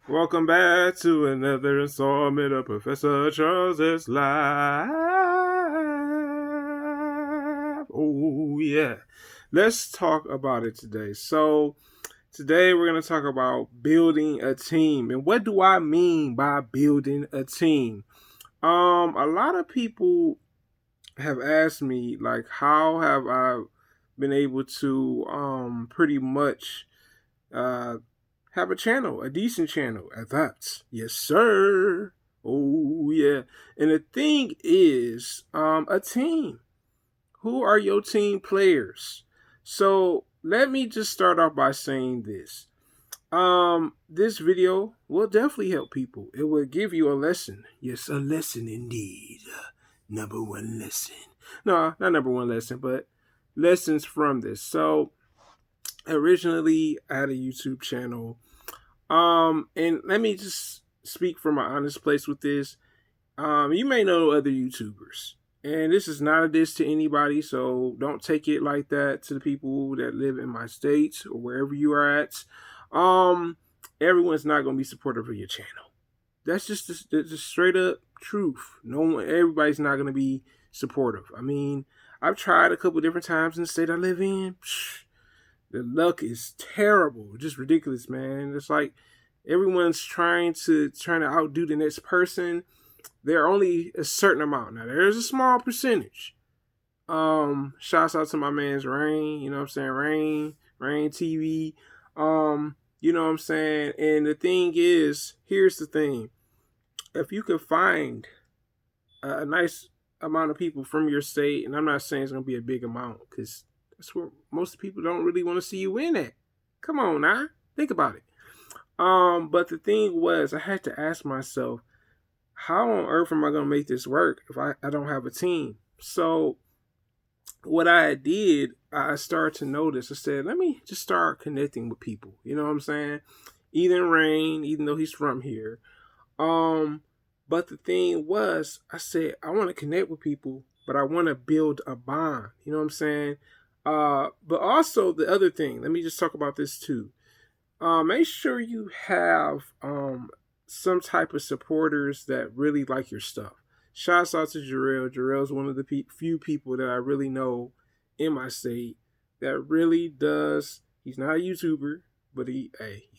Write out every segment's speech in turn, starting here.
Welcome back to another installment of Professor Charles's Live. Oh, yeah. Let's talk about it today. So, today we're going to talk about building a team. And what do I mean by building a team? A lot of people have asked me, like, how have I been able to pretty much uh have a channel, a decent channel at that. Yes, sir. Oh yeah. And the thing is, a team. Who are your team players? So let me just start off by saying this. This video will definitely help people. It will give you a lesson. Yes, a lesson indeed. Number one lesson. No, not number one lesson, but lessons from this. So originally I had a YouTube channel. And let me just speak from an honest place with this. You may know other YouTubers, and this is not a diss to anybody, so don't take it like that to the people that live in my state or wherever you are at. Um, Everyone's not gonna be supportive of your channel. That's just the straight up truth. No one, everybody's not gonna be supportive. I mean, I've tried a couple different times in the state I live in. The luck is terrible, just ridiculous, man. It's like everyone's trying to outdo the next person. There are only a certain amount. Now there's a small percentage. Shouts out to my man's Rain, you know what I'm saying? Rain TV. You know what I'm saying? And the thing is, here's the thing. If you could find a nice amount of people from your state, and I'm not saying it's gonna be a big amount, because that's where most people don't really want to see you win at. Come on now. Think about it. But the thing was, I had to ask myself, how on earth am I gonna make this work if I don't have a team? So what I did, I started to notice, I said, let me just start connecting with people. You know what I'm saying? Even Rain, even though he's from here. Um, but the thing was, I said, I want to connect with people, but I want to build a bond. You know what I'm saying? But also the other thing, let me just talk about this too. Make sure you have some type of supporters that really like your stuff. Shouts out to Jarrell. Jarrell's one of the few people that I really know in my state that really does. He's not a YouTuber, but he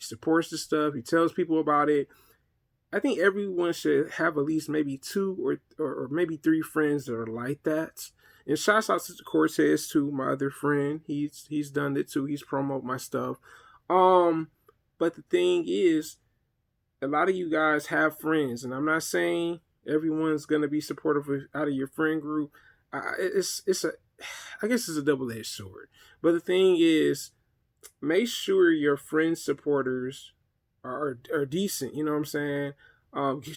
supports the stuff. He tells people about it. I think everyone should have at least maybe two or maybe three friends that are like that. And shouts out to Cortez too, my other friend. He's done it too. He's promoted my stuff. Um, but the thing is, a lot of you guys have friends, and I'm not saying everyone's gonna be supportive out of your friend group. It's a, I guess it's a double edged sword. But the thing is, make sure your friend supporters are decent. You know what I'm saying?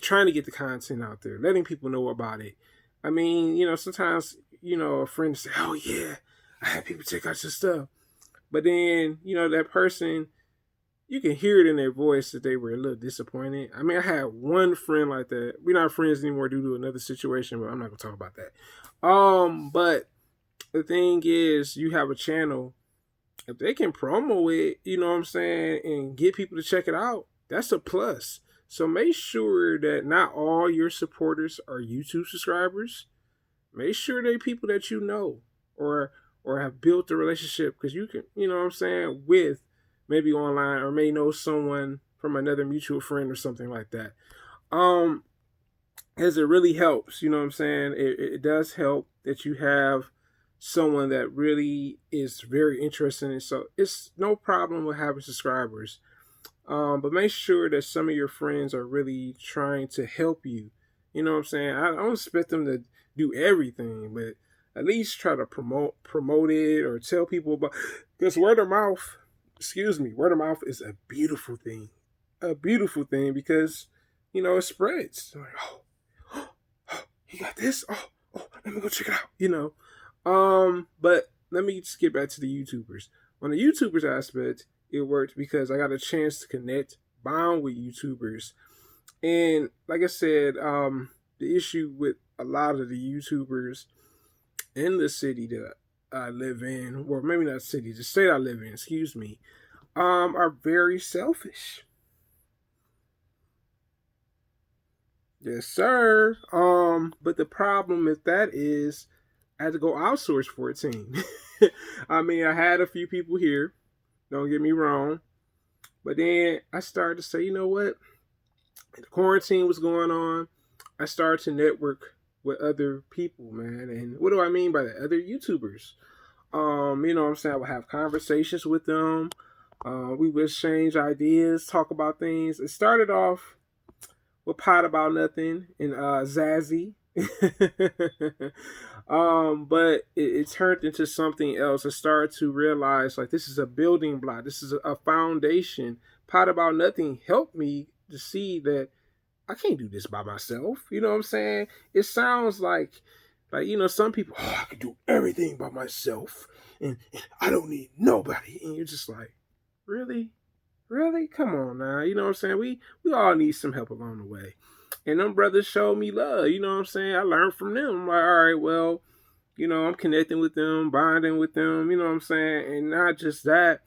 Trying to get the content out there, letting people know about it. I mean, sometimes a friend say, "Oh yeah, I had people check out your stuff," but then that person, you can hear it in their voice that they were a little disappointed. I mean, I had one friend like that. We're not friends anymore due to another situation, but I'm not gonna talk about that. But the thing is, you have a channel. If they can promo it, you know what I'm saying, and get people to check it out, that's a plus. So make sure that not all your supporters are YouTube subscribers. Make sure they're people that you know or have built a relationship, because you can, you know what I'm saying, with maybe online, or may know someone from another mutual friend or something like that. Um, as it really helps, you know what I'm saying? It does help that you have someone that really is very interested in it. So it's no problem with having subscribers. But make sure that some of your friends are really trying to help you. You know what I'm saying? I don't expect them to do everything, but at least try to promote it or tell people about, because word of mouth, word of mouth is a beautiful thing. A beautiful thing, because it spreads. Like, oh, he got this. Let me go check it out. But let me just get back to the YouTubers. On the YouTubers aspect, it worked because I got a chance to connect, bond with YouTubers. And like I said, the issue with a lot of the YouTubers in the city that I live in, or maybe not city, the state I live in, excuse me, are very selfish. Yes, sir. But the problem with that is I had to go outsource for a team. I mean, I had a few people here, don't get me wrong. But then I started to say, you know what? The quarantine was going on. I started to network with other people, man. And what do I mean by that? Other YouTubers. You know what I'm saying? I would have conversations with them. We would exchange ideas, talk about things. It started off with Pot About Nothing and Zazzy. But it turned into something else. I started to realize like this is a building block. This is a foundation. Pot About Nothing helped me to see that I can't do this by myself. You know what I'm saying? It sounds like some people, oh, I can do everything by myself, and I don't need nobody. And you're just like, really, really, come on now. You know what I'm saying? We all need some help along the way. And them brothers showed me love. You know what I'm saying? I learned from them. I'm like, all right, well, I'm connecting with them, bonding with them. You know what I'm saying? And not just that,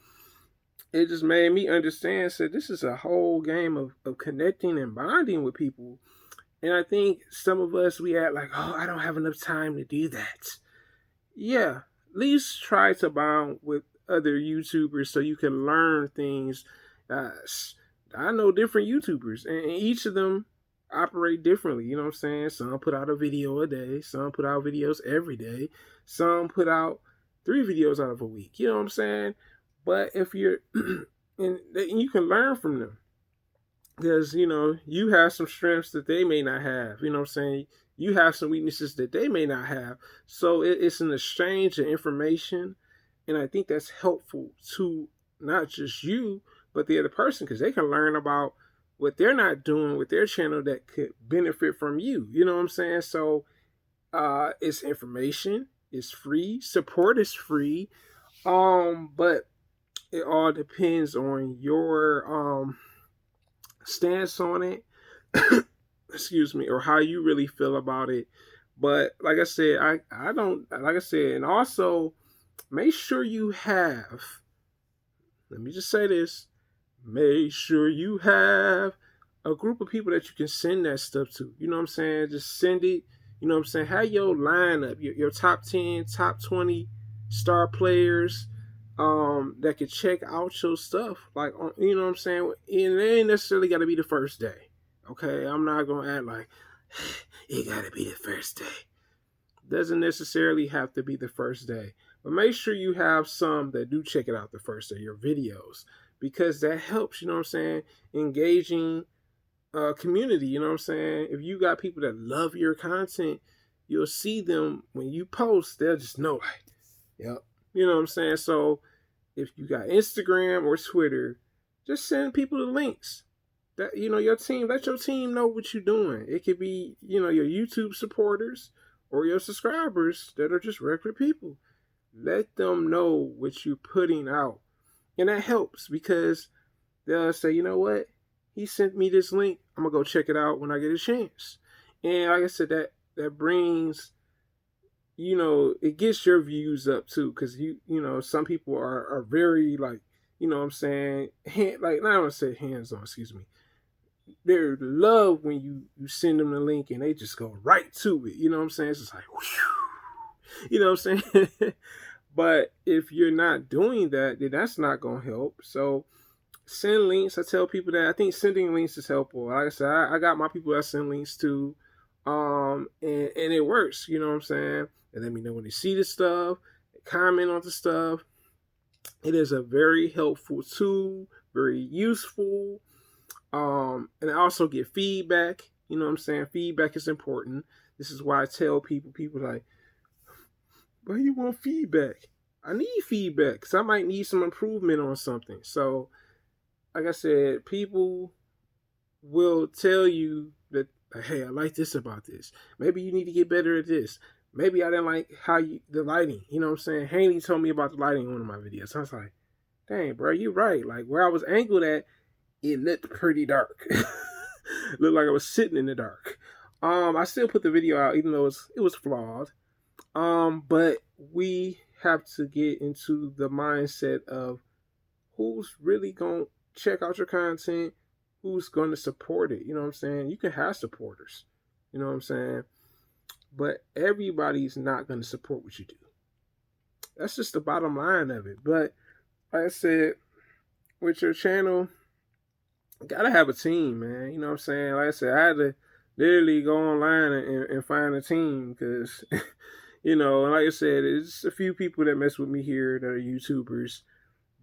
it just made me understand. So this is a whole game of connecting and bonding with people. And I think some of us, we act like, oh, I don't have enough time to do that. Yeah, at least try to bond with other YouTubers so you can learn things. Uh, I know different YouTubers, and each of them operate differently. You know what I'm saying? Some put out a video a day, some put out videos every day, some put out 3 videos out of a week. You know what I'm saying? But if you're, and you can learn from them because you have some strengths that they may not have. You know what I'm saying? You have some weaknesses that they may not have. So it's an exchange of information, and I think that's helpful to not just you but the other person because they can learn about what they're not doing with their channel that could benefit from you. You know what I'm saying? So it's information, it's free, support is free, but it all depends on your stance on it. Excuse me, or how you really feel about it. But like I said, I don't, like I said, and also make sure you have, let me just say this, make sure you have a group of people that you can send that stuff to. You know what I'm saying? Just send it. You know what I'm saying? Have your lineup, your top 10, top 20 star players that can check out your stuff. Like, you know what I'm saying? And it ain't necessarily got to be the first day. Okay? I'm not going to act like it got to be the first day. Doesn't necessarily have to be the first day. But make sure you have some that do check it out the first day, your videos, because that helps, you know what I'm saying, engaging community, you know what I'm saying? If you got people that love your content, you'll see them when you post, they'll just know, like, yep, you know what I'm saying? So if you got Instagram or Twitter, just send people the links. That your team, let your team know what you're doing. It could be, your YouTube supporters or your subscribers that are just regular people. Let them know what you're putting out. And that helps because they'll say, you know what? He sent me this link. I'm going to go check it out when I get a chance. And like I said, that brings, it gets your views up too. Because, some people are very like, you know what I'm saying? Like, I don't want to say hands on, excuse me. They love when you send them the link and they just go right to it. You know what I'm saying? It's just like, whew, you know what I'm saying? But if you're not doing that, then that's not going to help. So send links. I tell people that I think sending links is helpful. Like I said, I got my people that send links too. And it works. You know what I'm saying? And let me know when they see the stuff, they comment on the stuff. It is a very helpful tool, very useful. And I also get feedback. You know what I'm saying? Feedback is important. This is why I tell people like, why you want feedback? I need feedback because I might need some improvement on something. So, like I said, people will tell you that, hey, I like this about this. Maybe you need to get better at this. Maybe I didn't like the lighting. You know what I'm saying? Haney told me about the lighting in one of my videos. I was like, dang, bro, you're right. Like where I was angled at, it looked pretty dark. Looked like I was sitting in the dark. I still put the video out even though it was flawed. But we have to get into the mindset of who's really gonna check out your content, who's going to support it. You know what I'm saying? You can have supporters. You know what I'm saying? But everybody's not going to support what you do. That's just the bottom line of it. But like I said, with your channel, you gotta have a team, man. You know what I'm saying? Like I said, I had to literally go online and find a team because, you know, and like I said, it's a few people that mess with me here that are YouTubers,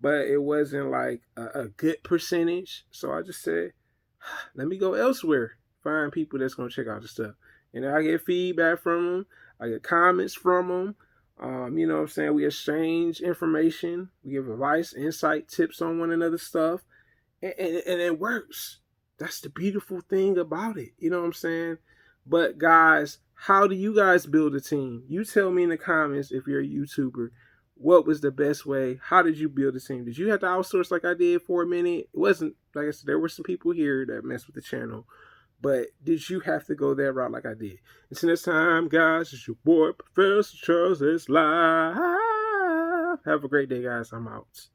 but it wasn't like a good percentage. So I just said, let me go elsewhere, find people that's gonna check out the stuff, and I get feedback from them, I get comments from them. You know what I'm saying? We exchange information, we give advice, insight, tips on one another's stuff, and it works. That's the beautiful thing about it. You know what I'm saying? But guys, how do you guys build a team? You tell me in the comments if you're a YouTuber. What was the best way? How did you build a team? Did you have to outsource like I did for a minute? It wasn't, like I said, there were some people here that messed with the channel. But did you have to go that route like I did? Until next time, guys, it's your boy, Professor Charles. It's live. Have a great day, guys. I'm out.